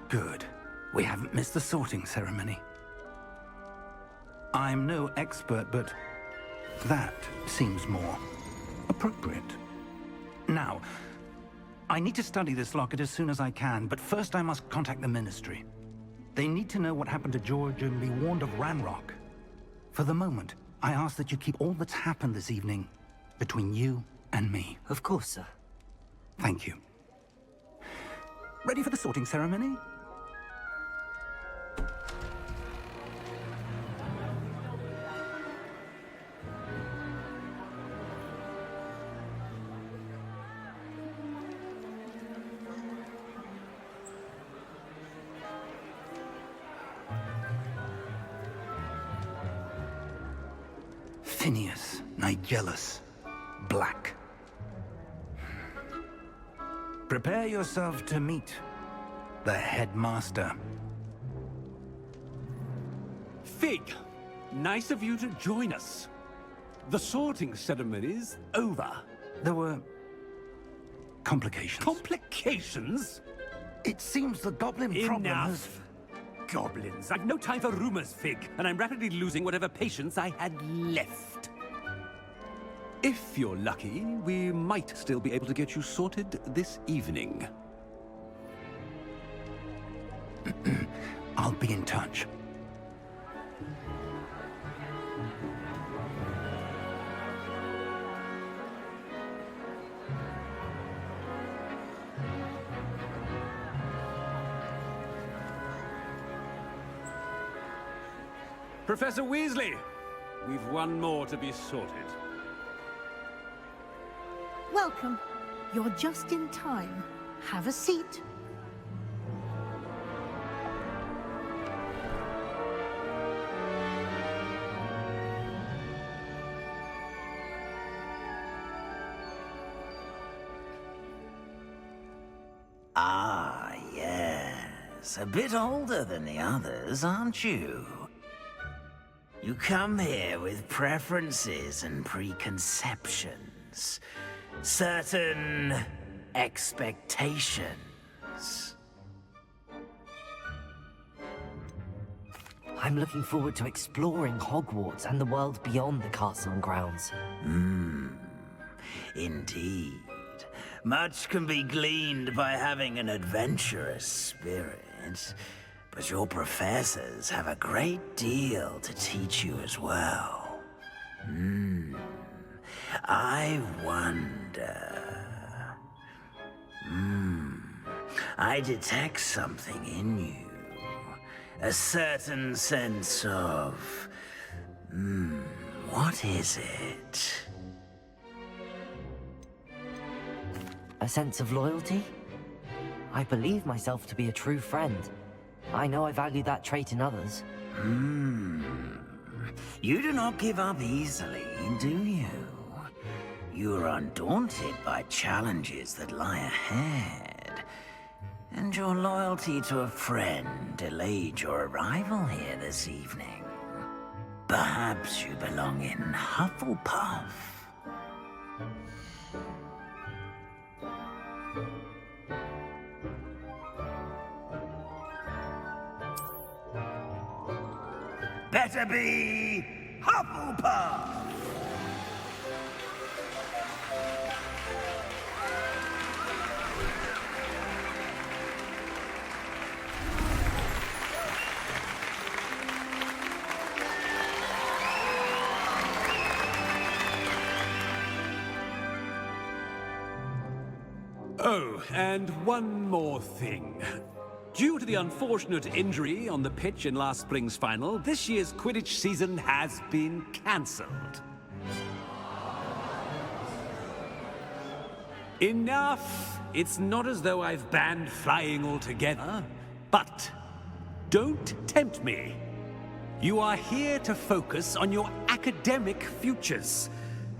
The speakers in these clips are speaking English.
Good. We haven't missed the sorting ceremony. I'm no expert, but that seems more appropriate. Now, I need to study this locket as soon as I can, but first I must contact the Ministry. They need to know what happened to George and be warned of Ranrock. For the moment, I ask that you keep all that's happened this evening between you and me. Of course, sir. Thank you. Ready for the sorting ceremony? Phineas, Nigellus, Black. Prepare yourself to meet the headmaster. Fig, nice of you to join us. The sorting ceremony's over. There were complications. Complications? It seems the goblin problem has... Enough. Goblins. I've no time for rumors, Fig, and I'm rapidly losing whatever patience I had left. If you're lucky, we might still be able to get you sorted this evening. I'll be in touch. Professor Weasley, we've one more to be sorted. Welcome. You're just in time. Have a seat. Ah, yes. A bit older than the others, aren't you? You come here with preferences and preconceptions. Certain expectations. I'm looking forward to exploring Hogwarts and the world beyond the castle and grounds. Indeed. Much can be gleaned by having an adventurous spirit, but your professors have a great deal to teach you as well. I wonder... I detect something in you. A certain sense of... what is it? A sense of loyalty? I believe myself to be a true friend. I know I value that trait in others. You do not give up easily, do you? You are undaunted by challenges that lie ahead. And your loyalty to a friend delayed your arrival here this evening. Perhaps you belong in Hufflepuff. Better be Hufflepuff! Oh, and one more thing. Due to the unfortunate injury on the pitch in last spring's final, this year's Quidditch season has been cancelled. Enough! It's not as though I've banned flying altogether, but don't tempt me. You are here to focus on your academic futures.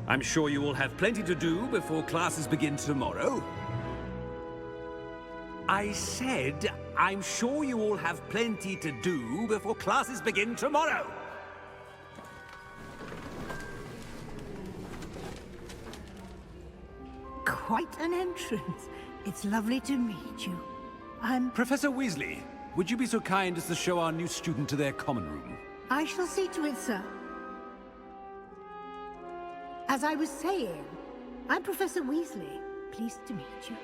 I'm sure you will have plenty to do before classes begin tomorrow. I said, I'm sure you all have plenty to do before classes begin tomorrow. Quite an entrance. It's lovely to meet you. I'm... Professor Weasley, would you be so kind as to show our new student to their common room? I shall see to it, sir. As I was saying, I'm Professor Weasley. Pleased to meet you.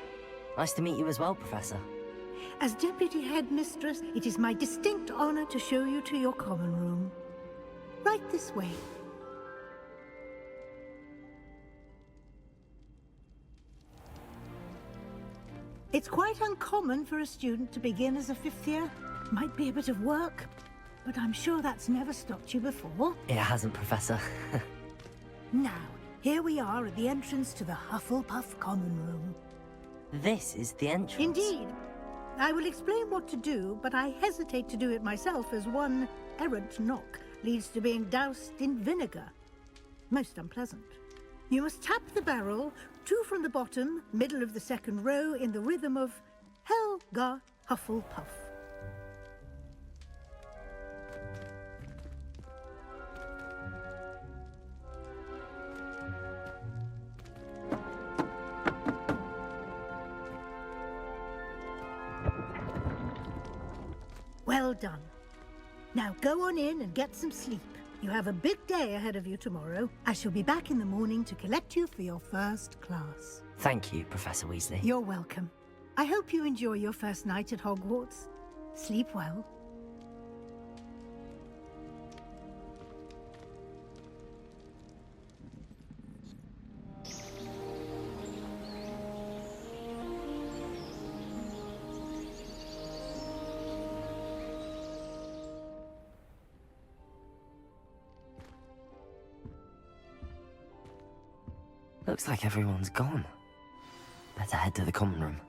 Nice to meet you as well, Professor. As Deputy Headmistress, it is my distinct honor to show you to your common room. Right this way. It's quite uncommon for a student to begin as a fifth year. Might be a bit of work, but I'm sure that's never stopped you before. It hasn't, Professor. Now, here we are at the entrance to the Hufflepuff common room. This is the entrance. Indeed. I will explain what to do, but I hesitate to do it myself as one errant knock leads to being doused in vinegar. Most unpleasant. You must tap the barrel, 2 from the bottom, middle of the second row, in the rhythm of Helga Hufflepuff. Well done. Now go on in and get some sleep. You have a big day ahead of you tomorrow. I shall be back in the morning to collect you for your first class. Thank you, Professor Weasley. You're welcome. I hope you enjoy your first night at Hogwarts. Sleep well. Looks like everyone's gone. Better head to the common room.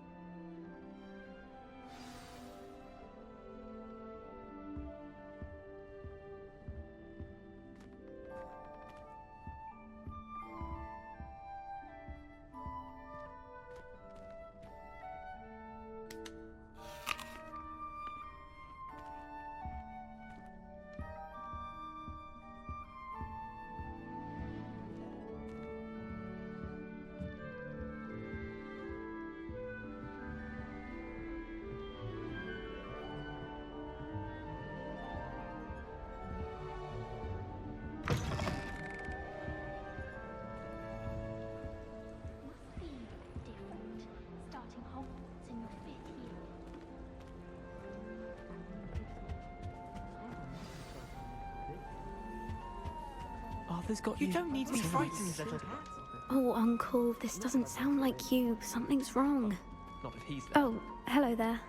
Arthur's got you. You don't need to be frightened, little cat. Oh, Uncle, this doesn't sound like you. Something's wrong. Not if he's there. Oh, hello there.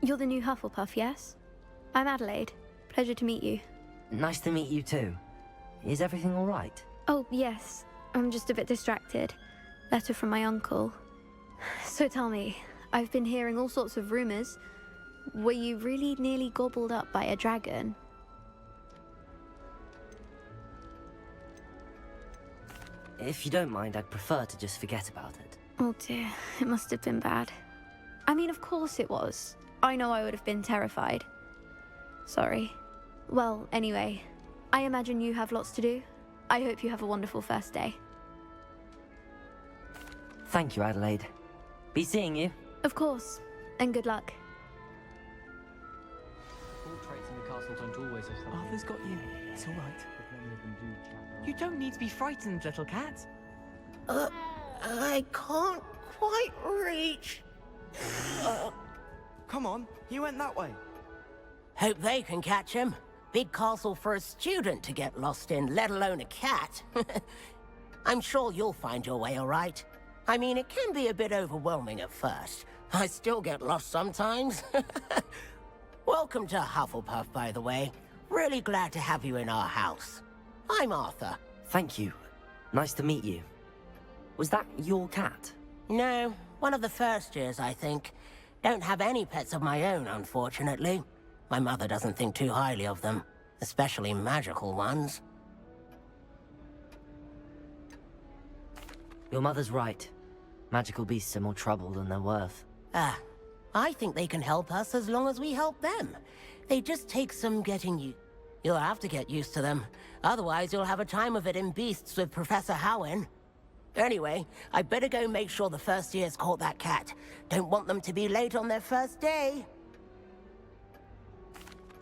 You're the new Hufflepuff, yes? I'm Adelaide. Pleasure to meet you. Nice to meet you too. Is everything all right? Oh, yes. I'm just a bit distracted. Letter from my uncle. So tell me, I've been hearing all sorts of rumors. Were you really nearly gobbled up by a dragon? If you don't mind, I'd prefer to just forget about it. Oh dear, it must have been bad. I mean, of course it was. I know I would have been terrified. Sorry. Well, anyway, I imagine you have lots to do. I hope you have a wonderful first day. Thank you, Adelaide. Be seeing you. Of course, and good luck. All traits in the castle don't always have something. Arthur's got you. It's all right. You don't need to be frightened, little cat. I can't quite reach. Come on, he went that way. Hope they can catch him. Big castle for a student to get lost in, let alone a cat. I'm sure you'll find your way all right. I mean, it can be a bit overwhelming at first. I still get lost sometimes. Welcome to Hufflepuff, by the way. Really glad to have you in our house. I'm Arthur. Thank you. Nice to meet you. Was that your cat? No, one of the first years, I think. Don't have any pets of my own, unfortunately. My mother doesn't think too highly of them, especially magical ones. Your mother's right. Magical beasts are more trouble than they're worth. I think they can help us as long as we help them. They just take some getting you. You'll have to get used to them. Otherwise, you'll have a time of it in Beasts with Professor Howin. Anyway, I better go make sure the first years caught that cat. Don't want them to be late on their first day.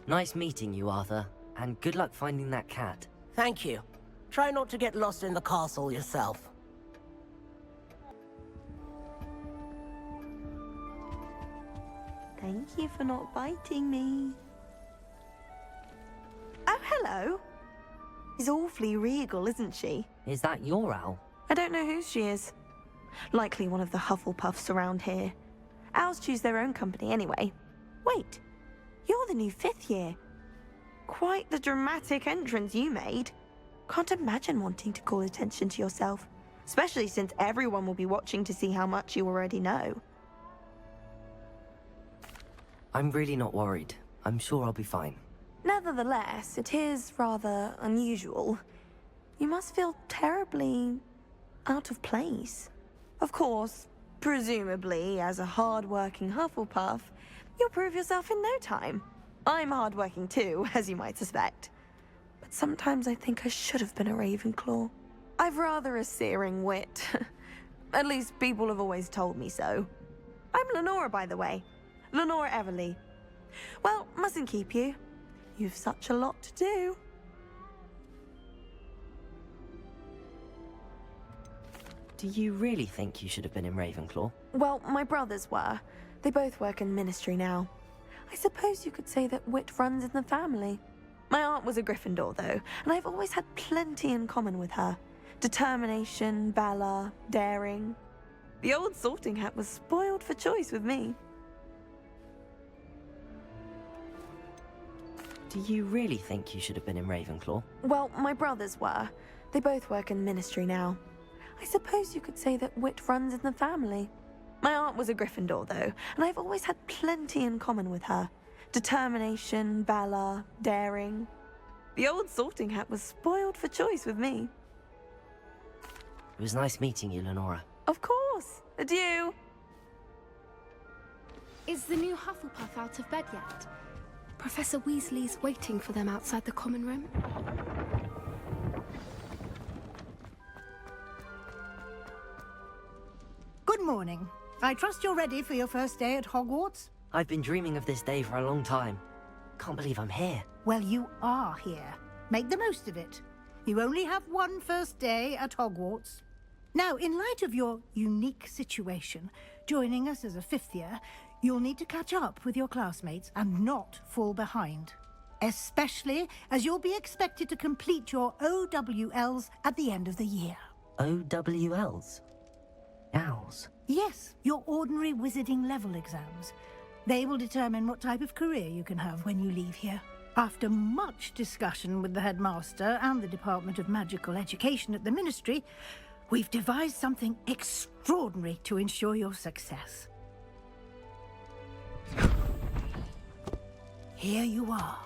Nice meeting you, Arthur. And good luck finding that cat. Thank you. Try not to get lost in the castle yourself. Thank you for not biting me. Oh, hello. She's awfully regal, isn't she? Is that your owl? I don't know who she is. Likely one of the Hufflepuffs around here. Owls choose their own company anyway. Wait, you're the new 5th year. Quite the dramatic entrance you made. Can't imagine wanting to call attention to yourself, especially since everyone will be watching to see how much you already know. I'm really not worried. I'm sure I'll be fine. Nevertheless, it is rather unusual. You must feel terribly out of place. Of course, presumably, as a hard-working Hufflepuff, you'll prove yourself in no time. I'm hard-working too, as you might suspect. But sometimes I think I should have been a Ravenclaw. I've rather a searing wit. At least people have always told me so. I'm Lenora, by the way. Lenora Everly. Well, mustn't keep you. You've such a lot to do. Do you really think you should have been in Ravenclaw? Well, my brothers were. They both work in ministry now. I suppose you could say that wit runs in the family. My aunt was a Gryffindor, though, and I've always had plenty in common with her. Determination, valor, daring. The old sorting hat was spoiled for choice with me. Do you really think you should have been in Ravenclaw? Well, my brothers were. They both work in ministry now. I suppose you could say that wit runs in the family. My aunt was a Gryffindor, though, and I've always had plenty in common with her. Determination, valor, daring. The old sorting hat was spoiled for choice with me. It was nice meeting you, Lenora. Of course. Adieu. Is the new Hufflepuff out of bed yet? Professor Weasley's waiting for them outside the common room. Good morning. I trust you're ready for your first day at Hogwarts? I've been dreaming of this day for a long time. Can't believe I'm here. Well, you are here. Make the most of it. You only have one first day at Hogwarts. Now, in light of your unique situation, joining us as a 5th year, you'll need to catch up with your classmates and not fall behind. Especially as you'll be expected to complete your OWLs at the end of the year. OWLs? Owls? Yes, your ordinary wizarding level exams. They will determine what type of career you can have when you leave here. After much discussion with the headmaster and the Department of Magical Education at the Ministry, we've devised something extraordinary to ensure your success. Here you are.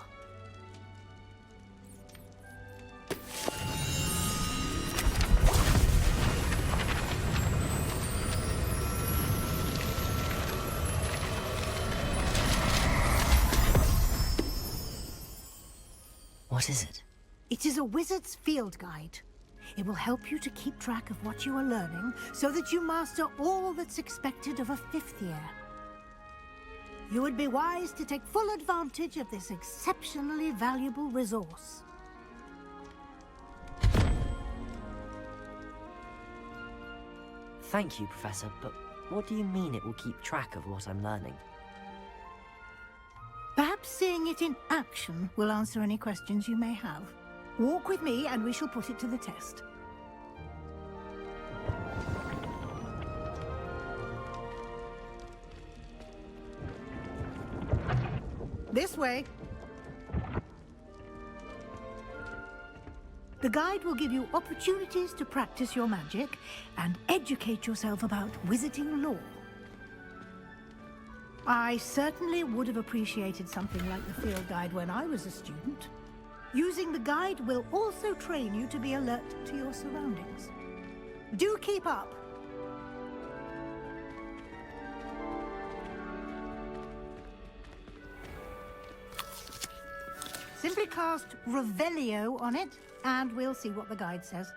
What is it? It is a wizard's field guide. It will help you to keep track of what you are learning so that you master all that's expected of a 5th year. You would be wise to take full advantage of this exceptionally valuable resource. Thank you, Professor, but what do you mean it will keep track of what I'm learning? Perhaps seeing it in action will answer any questions you may have. Walk with me and we shall put it to the test. This way. The guide will give you opportunities to practice your magic and educate yourself about wizarding lore. I certainly would have appreciated something like the field guide when I was a student. Using the guide will also train you to be alert to your surroundings. Do keep up! Simply cast Revelio on it, and we'll see what the guide says.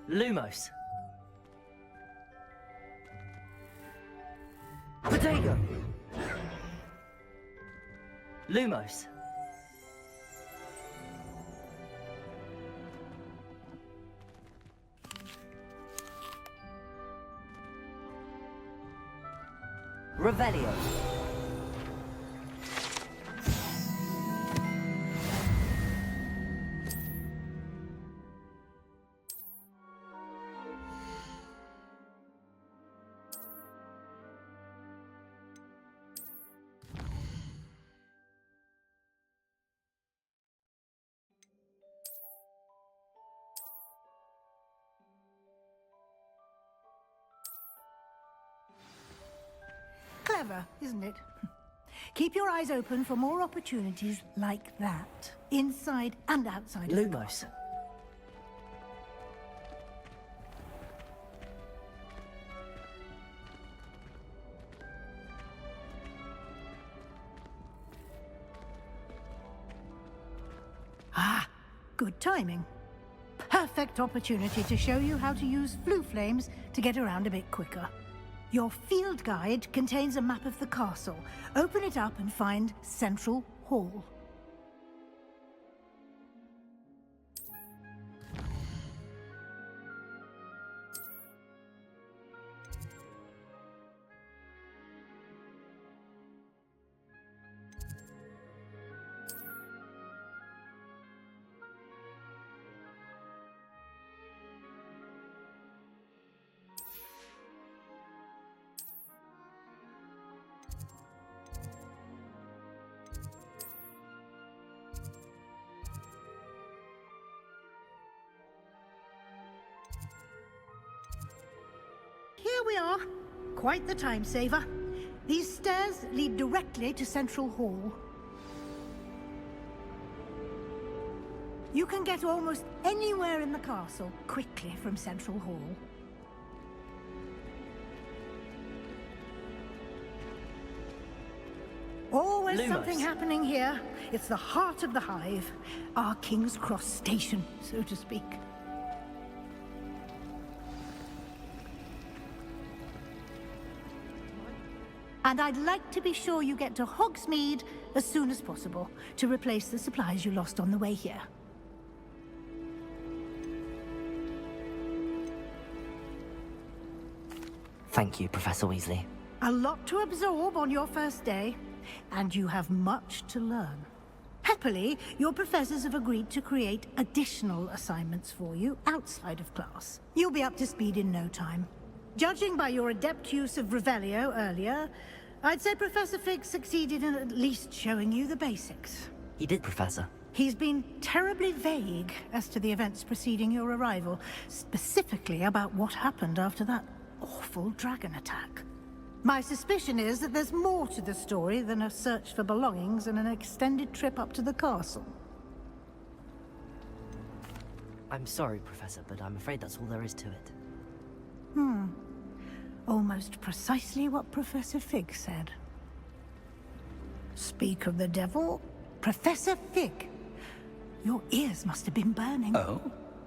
Lumos. Potato. Lumos. Revelio. Clever, isn't it? Keep your eyes open for more opportunities like that, inside and outside of the Lumos. castle. Ah, good timing. Perfect opportunity to show you how to use flue flames to get around a bit quicker. Your field guide contains a map of the castle. Open it up and find Central Hall. Here we are. Quite the time saver. These stairs lead directly to Central Hall. You can get almost anywhere in the castle quickly from Central Hall. Always Lumos. something happening here. It's the heart of the hive. Our King's Cross station, so to speak. And I'd like to be sure you get to Hogsmeade as soon as possible to replace the supplies you lost on the way here. Thank you, Professor Weasley. A lot to absorb on your first day, and you have much to learn. Happily, your professors have agreed to create additional assignments for you outside of class. You'll be up to speed in no time. Judging by your adept use of Revelio earlier, I'd say Professor Fig succeeded in at least showing you the basics. He did, Professor. He's been terribly vague as to the events preceding your arrival, specifically about what happened after that awful dragon attack. My suspicion is that there's more to the story than a search for belongings and an extended trip up to the castle. I'm sorry, Professor, but I'm afraid that's all there is to it. Almost precisely what Professor Fig said. Speak of the devil, Professor Fig. Your ears must have been burning. Oh?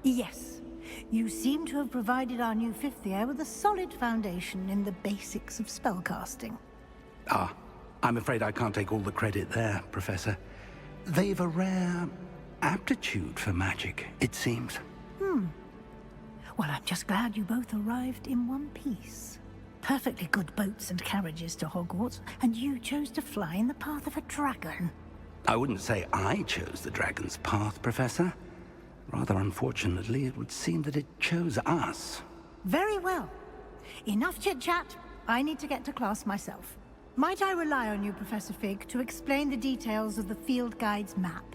Yes. You seem to have provided our new fifth year with a solid foundation in the basics of spellcasting. Ah, I'm afraid I can't take all the credit there, Professor. They've a rare aptitude for magic, it seems. Well, I'm just glad you both arrived in one piece. Perfectly good boats and carriages to Hogwarts, and you chose to fly in the path of a dragon. I wouldn't say I chose the dragon's path, Professor. Rather unfortunately, it would seem that it chose us. Very well. Enough chit-chat. I need to get to class myself. Might I rely on you, Professor Fig, to explain the details of the field guide's map?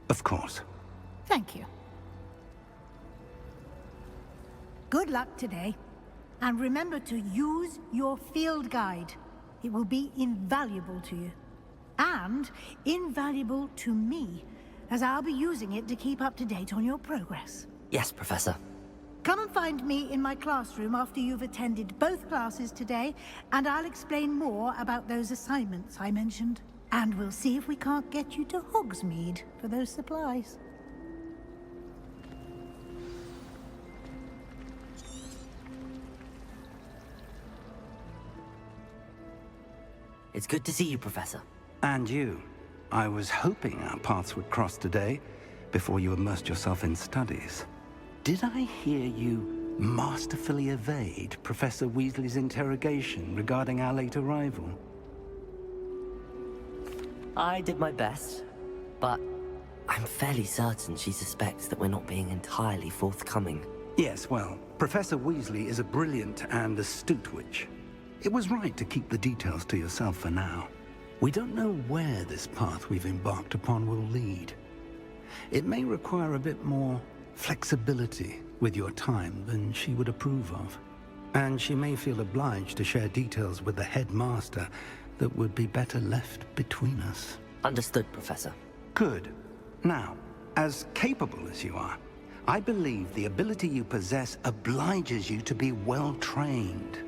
Of course. Thank you. Good luck today. And remember to use your field guide. It will be invaluable to you. And invaluable to me, as I'll be using it to keep up to date on your progress. Yes, Professor. Come and find me in my classroom after you've attended both classes today, and I'll explain more about those assignments I mentioned. And we'll see if we can't get you to Hogsmeade for those supplies. It's good to see you, Professor. And you. I was hoping our paths would cross today, before you immersed yourself in studies. Did I hear you masterfully evade Professor Weasley's interrogation regarding our late arrival? I did my best, but I'm fairly certain she suspects that we're not being entirely forthcoming. Yes, well, Professor Weasley is a brilliant and astute witch. It was right to keep the details to yourself for now. We don't know where this path we've embarked upon will lead. It may require a bit more flexibility with your time than she would approve of. And she may feel obliged to share details with the headmaster that would be better left between us. Understood, Professor. Good. Now, as capable as you are, I believe the ability you possess obliges you to be well trained.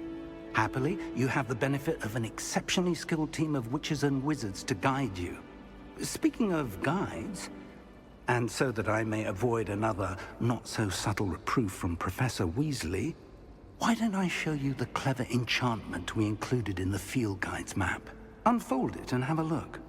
Happily, you have the benefit of an exceptionally skilled team of witches and wizards to guide you. Speaking of guides, and so that I may avoid another not-so-subtle reproof from Professor Weasley, why don't I show you the clever enchantment we included in the field guide's map? Unfold it and have a look.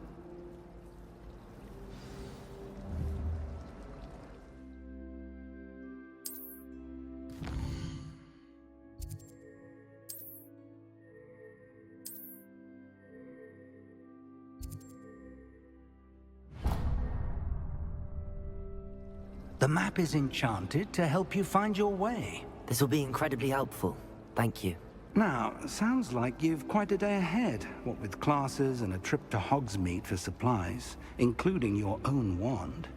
The map is enchanted to help you find your way. This will be incredibly helpful. Thank you. Now, sounds like you've quite a day ahead, what with classes and a trip to Hogsmeade for supplies, including your own wand.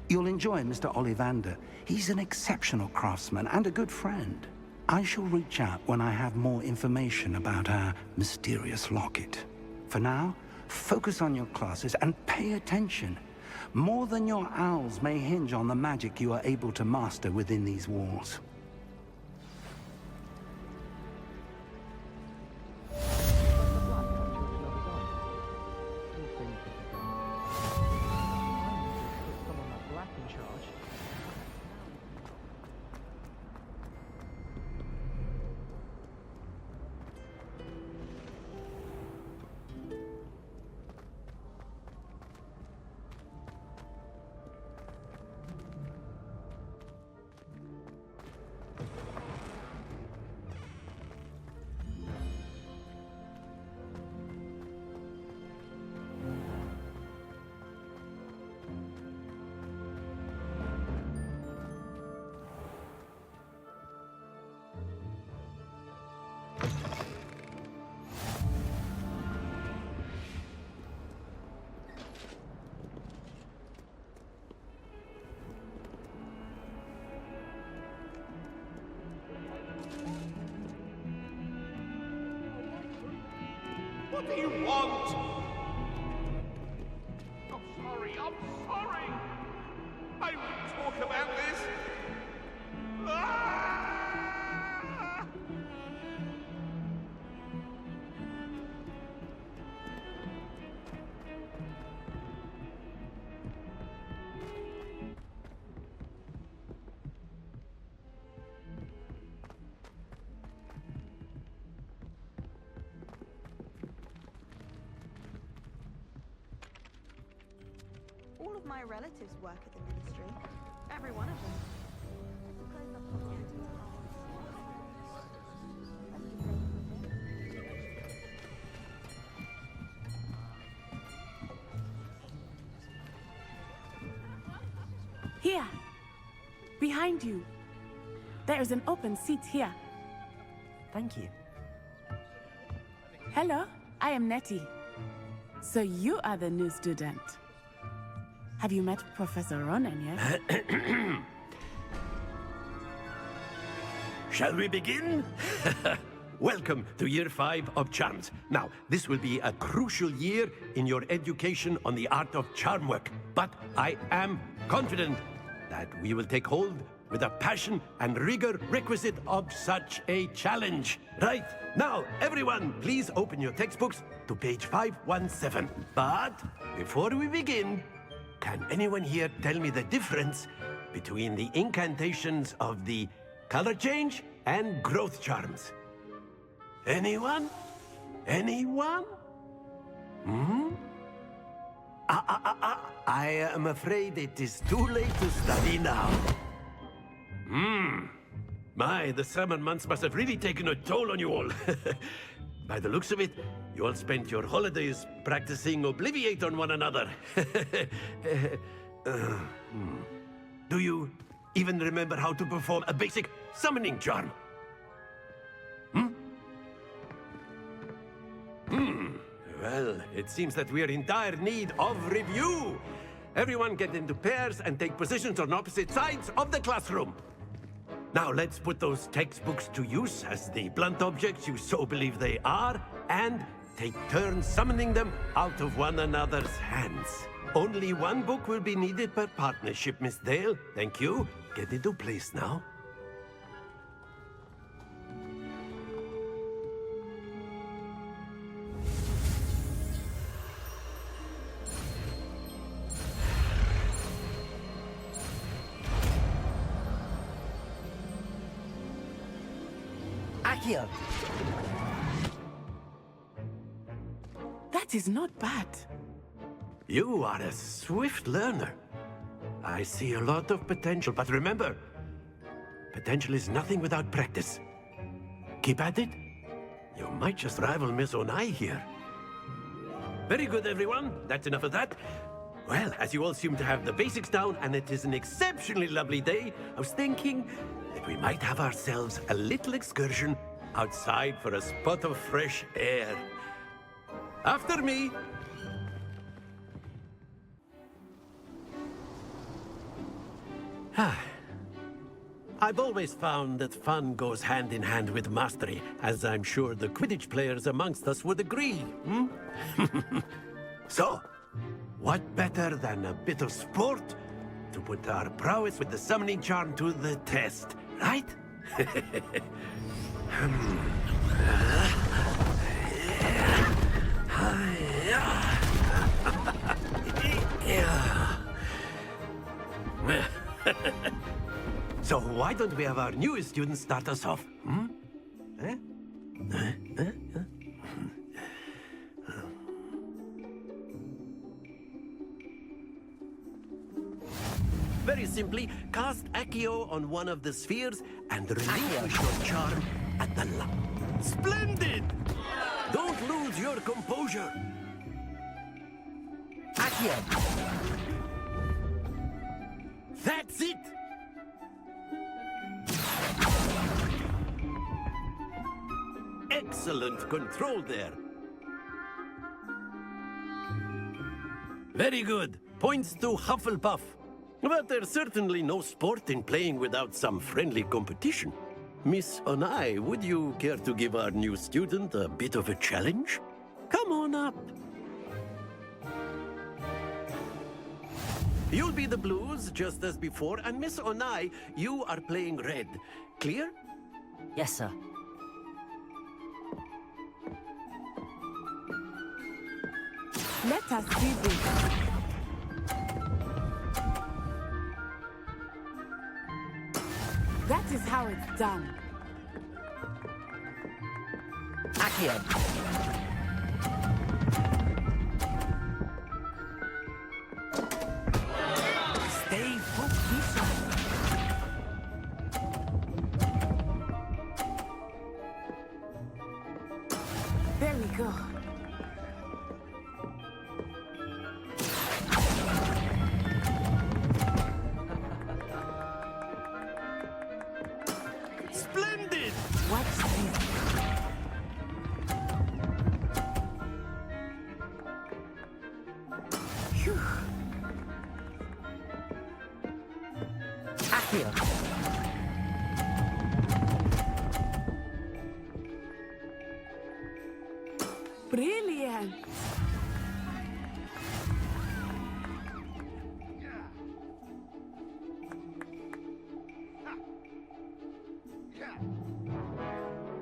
You'll enjoy Mr. Ollivander. He's an exceptional craftsman and a good friend. I shall reach out when I have more information about our mysterious locket. For now, focus on your classes and pay attention. More than your owls may hinge on the magic you are able to master within these walls. What do you want? I'm sorry, I'm sorry. I won't talk about this. Ah! All of my relatives work at the ministry. Every one of them. Here, behind you. There is an open seat here. Thank you. Hello, I am Nettie. So you are the new student. Have you met Professor Ronan yet? Shall we begin? Welcome to Year 5 of Charms. Now, this will be a crucial year in your education on the art of charm work. But I am confident that we will take hold with the passion and rigor requisite of such a challenge. Right, now, everyone, please open your textbooks to page 517. But before we begin, can anyone here tell me the difference between the incantations of the color change and growth charms? Anyone? Anyone? I am afraid it is too late to study now. My, the summer months must have really taken a toll on you all. By the looks of it, you all spent your holidays practicing Obliviate on one another. Do you even remember how to perform a basic summoning charm? Well, it seems that we are in dire need of review. Everyone get into pairs and take positions on opposite sides of the classroom. Now let's put those textbooks to use as the blunt objects you so believe they are, and take turns summoning them out of one another's hands. Only one book will be needed per partnership, Miss Dale. Thank you. Get into place now. Accio! That is not bad. You are a swift learner. I see a lot of potential, but remember, potential is nothing without practice. Keep at it. You might just rival Miss Onai here. Very good, everyone. That's enough of that. Well, as you all seem to have the basics down, and it is an exceptionally lovely day, I was thinking that we might have ourselves a little excursion outside for a spot of fresh air. After me. I've always found that fun goes hand in hand with mastery, as I'm sure the Quidditch players amongst us would agree. So, what better than a bit of sport to put our prowess with the summoning charm to the test, right? So why don't we have our newest student start us off? Very simply, cast Accio on one of the spheres and relinquish your charm at the Splendid! Don't lose your composure. Accio! That's it! Excellent control there. Very good. Points to Hufflepuff. But there's certainly no sport in playing without some friendly competition. Miss Onai, would you care to give our new student a bit of a challenge? Come on up. You'll be the blues, just as before, and Miss Onai, you are playing red. Clear? Yes, sir. Let us do this. That is how it's done. Accio! Stay focused. There we go. Splendid! Watch this. Phew. Accio! Brilliant.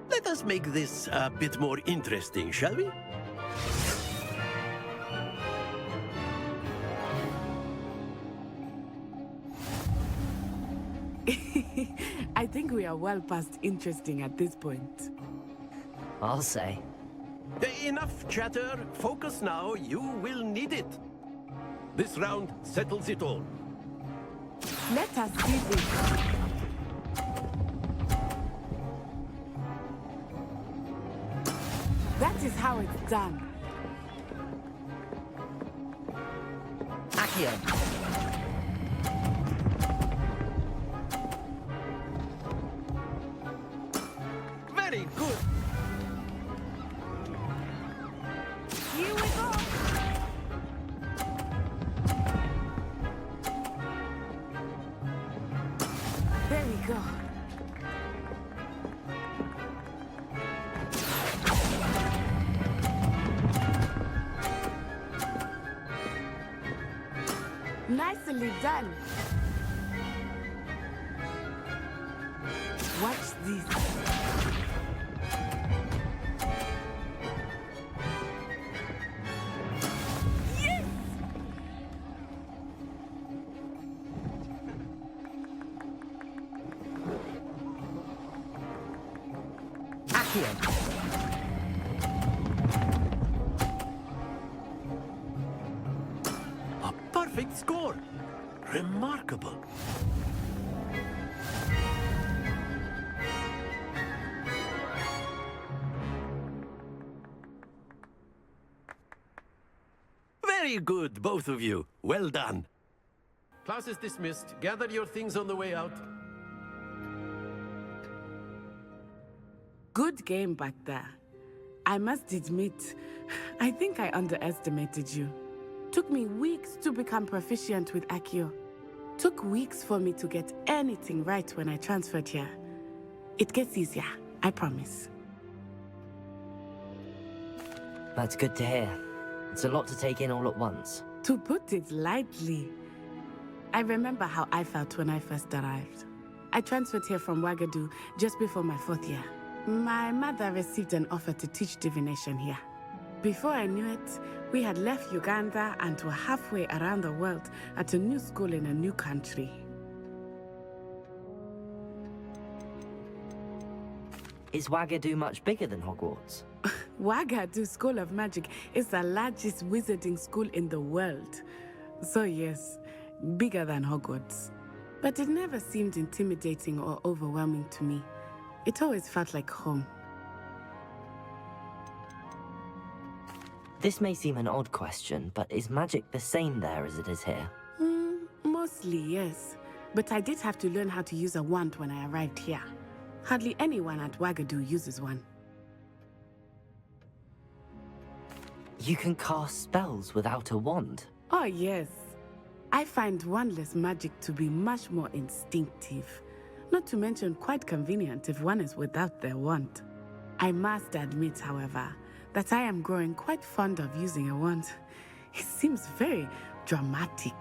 Let us make this a bit more interesting, shall we? I think we are well past interesting at this point. I'll say. Enough chatter. Focus now. You will need it. This round settles it all. Let us see this. That is how it's done. Accio. Very good. Here we go. There we go. Nicely done. Watch this. Yes! Accio. A perfect score. Remarkable. Very good, both of you. Well done. Class is dismissed. Gather your things on the way out. Good game back there. I must admit, I think I underestimated you. Took me weeks to become proficient with Accio. Took weeks for me to get anything right when I transferred here. It gets easier, I promise. That's good to hear. It's a lot to take in all at once. To put it lightly, I remember how I felt when I first arrived. I transferred here from Ouagadougou just before my 4th year. My mother received an offer to teach divination here. Before I knew it, we had left Uganda and were halfway around the world at a new school in a new country. Is Ouagadougou much bigger than Hogwarts? Ouagadougou School of Magic is the largest wizarding school in the world. So yes, bigger than Hogwarts. But it never seemed intimidating or overwhelming to me. It always felt like home. This may seem an odd question, but is magic the same there as it is here? Mostly, yes. But I did have to learn how to use a wand when I arrived here. Hardly anyone at Ouagadougou uses one. You can cast spells without a wand? Oh, yes. I find wandless magic to be much more instinctive. Not to mention quite convenient if one is without their wand. I must admit, however, that I am growing quite fond of using a wand. It seems very dramatic.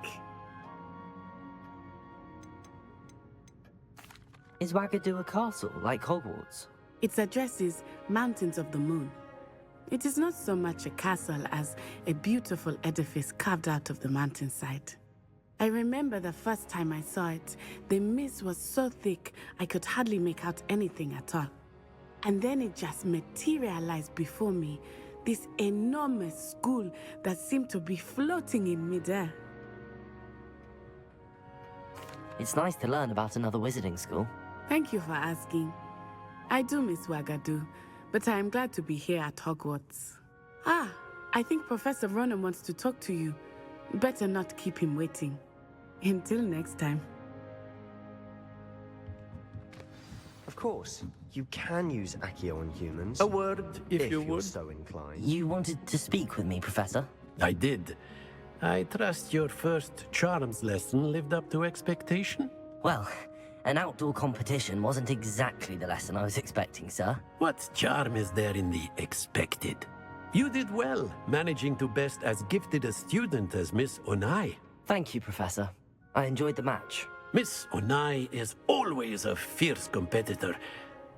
Is Ouagadougou a castle, like Hogwarts? Its address is Mountains of the Moon. It is not so much a castle as a beautiful edifice carved out of the mountainside. I remember the first time I saw it, the mist was so thick I could hardly make out anything at all. And then it just materialized before me, this enormous school that seemed to be floating in midair. It's nice to learn about another wizarding school. Thank you for asking. I do miss Ouagadougou, but I am glad to be here at Hogwarts. Ah, I think Professor Ronan wants to talk to you. Better not keep him waiting. Until next time. Of course, you can use Accio on humans. A word, if you you're would. so inclined. You wanted to speak with me, Professor? I did. I trust your first charms lesson lived up to expectation? Well, an outdoor competition wasn't exactly the lesson I was expecting, sir. What charm is there in the expected? You did well, managing to best as gifted a student as Miss Onai. Thank you, Professor. I enjoyed the match. Miss Onai is always a fierce competitor,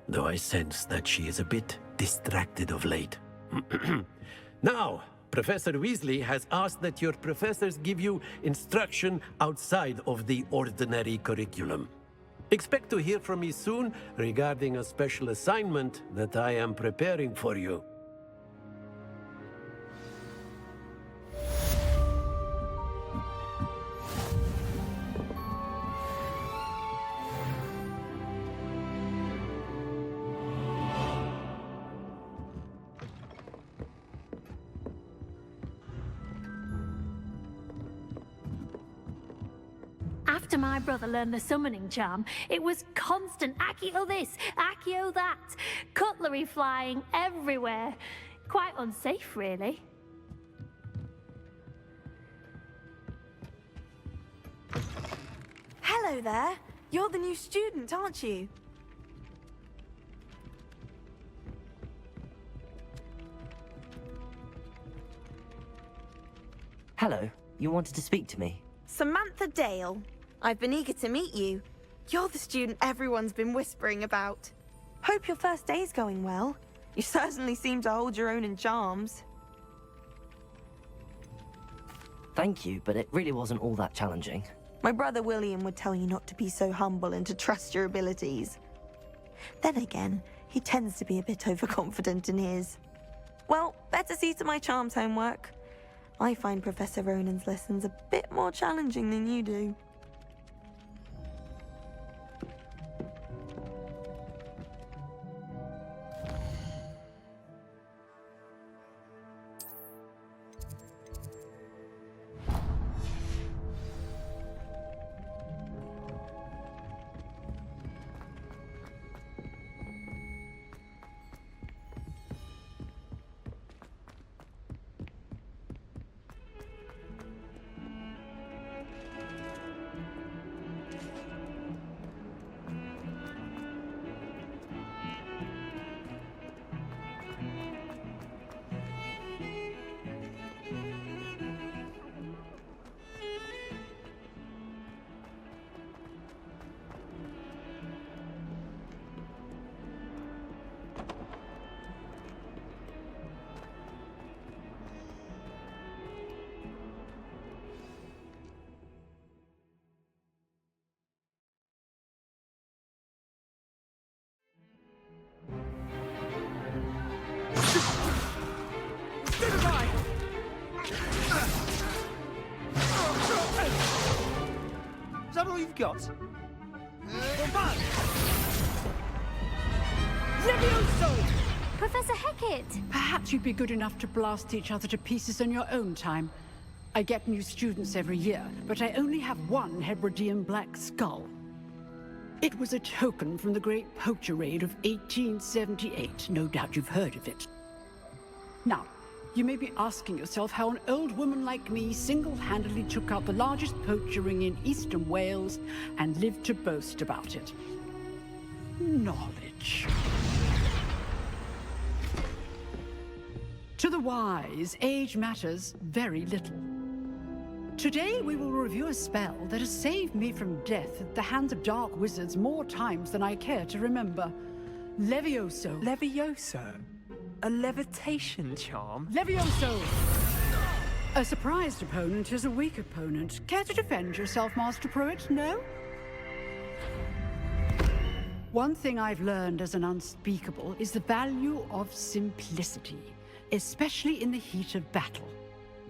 though I sense that she is a bit distracted of late. Now, Professor Weasley has asked that your professors give you instruction outside of the ordinary curriculum. Expect to hear from me soon regarding a special assignment that I am preparing for you. After my brother learned the summoning charm, it was constant Accio this, Accio that, cutlery flying everywhere. Quite unsafe, really. Hello there. You're the new student, aren't you? Hello, you wanted to speak to me? Samantha Dale. I've been eager to meet you. You're the student everyone's been whispering about. Hope your first day's going well. You certainly seem to hold your own in charms. Thank you, but it really wasn't all that challenging. My brother William would tell you not to be so humble and to trust your abilities. Then again, he tends to be a bit overconfident in his. Well, better see to my charms homework. I find Professor Ronan's lessons a bit more challenging than you do. Is that all you've got? Levioso! Professor Hecat! Perhaps you'd be good enough to blast each other to pieces in your own time. I get new students every year, but I only have one Hebridean black skull. It was a token from the Great Poacher Raid of 1878. No doubt you've heard of it. Now, you may be asking yourself how an old woman like me single-handedly took out the largest poacher ring in eastern Wales and lived to boast about it. Knowledge. To the wise, age matters very little. Today we will review a spell that has saved me from death at the hands of dark wizards more times than I care to remember. Levioso. Levioso? A levitation charm? Levioso! A surprised opponent is a weak opponent. Care to defend yourself, Master Pruitt? No? One thing I've learned as an unspeakable is the value of simplicity, especially in the heat of battle.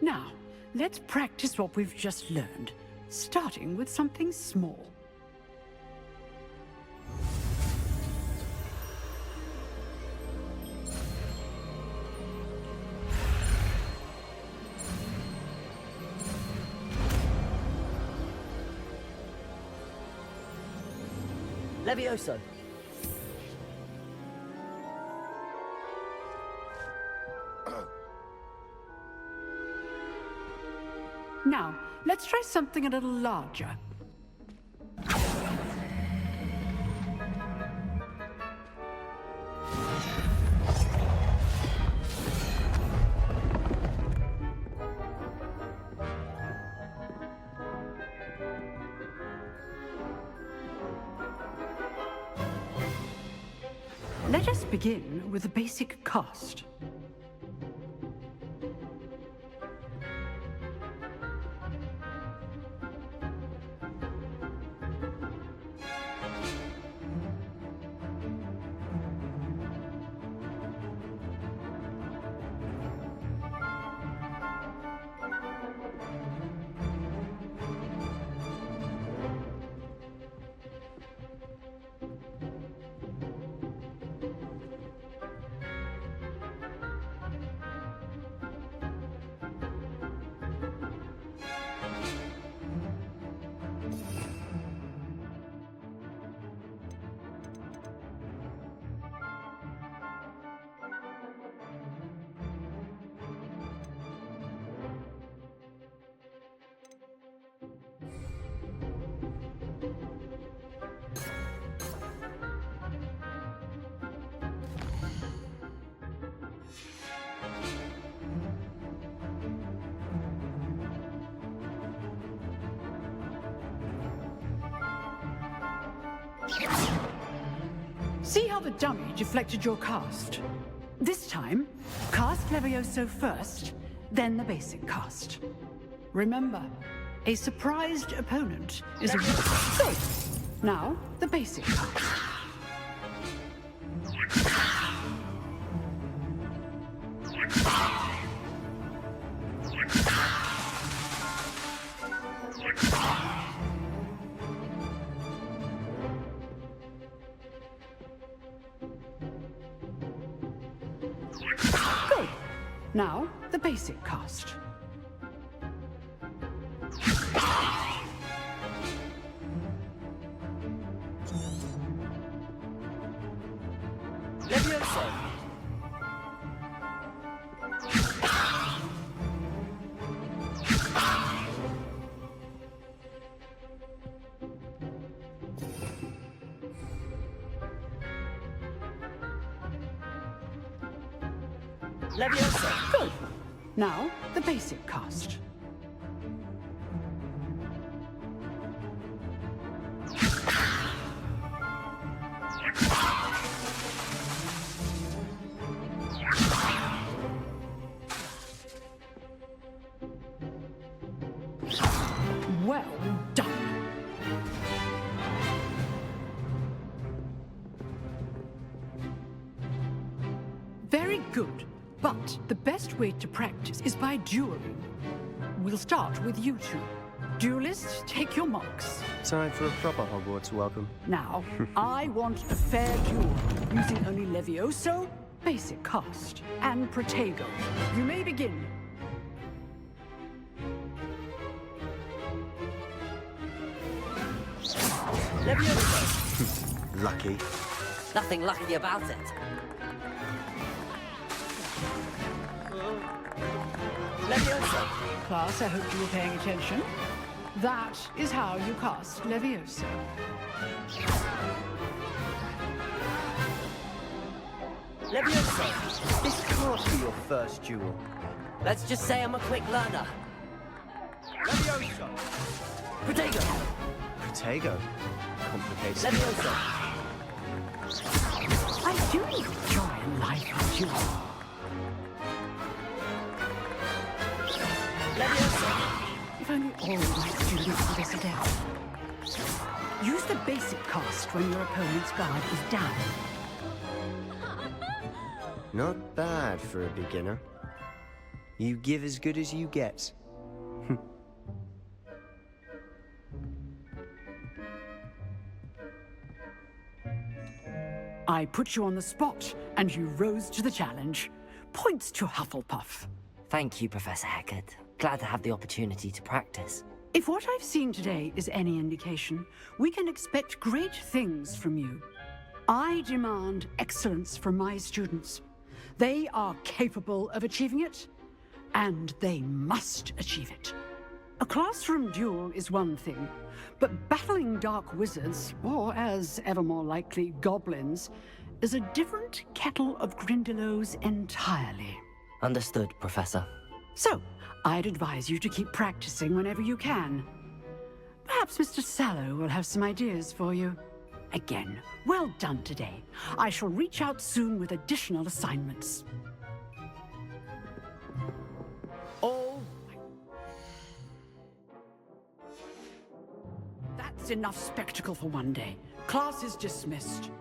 Now, let's practice what we've just learned, starting with something small. Levioso. Now, let's try something a little larger. Let us begin with the basic cast. See how the dummy deflected your cast? This time, cast Levioso first, then the basic cast. Remember, a surprised opponent is a... Good. Now, the basic cast. Good. Now, the basic cast. Levioso! Levioso! Good. Now, the basic cast. Well done. Very good. But the best way to practice is by dueling. We'll start with you two. Duelists, take your marks. Time for a proper Hogwarts welcome. Now, I want a fair duel, using only Levioso, basic cast, and Protego. You may begin. Levioso! Lucky. Nothing lucky about it. Levioso! Class, I hope you were paying attention. That is how you cast Levioso. Levioso! This can't be your first duel. Let's just say I'm a quick learner. Levioso! Protego! Protego. Complicated. Levioso! I do enjoy life with you. Levioso! If only all my students would listen down. Use the basic cast when your opponent's guard is down. Not bad for a beginner. You give as good as you get. I put you on the spot, and you rose to the challenge. Points to Hufflepuff. Thank you, Professor Hecat. Glad to have the opportunity to practice. If what I've seen today is any indication, we can expect great things from you. I demand excellence from my students. They are capable of achieving it, and they must achieve it. A classroom duel is one thing, but battling dark wizards, or as ever more likely, goblins, is a different kettle of Grindylows entirely. Understood, Professor. So, I'd advise you to keep practicing whenever you can. Perhaps Mr. Sallow will have some ideas for you. Again, well done today. I shall reach out soon with additional assignments. All right. That's enough spectacle for one day. Class is dismissed.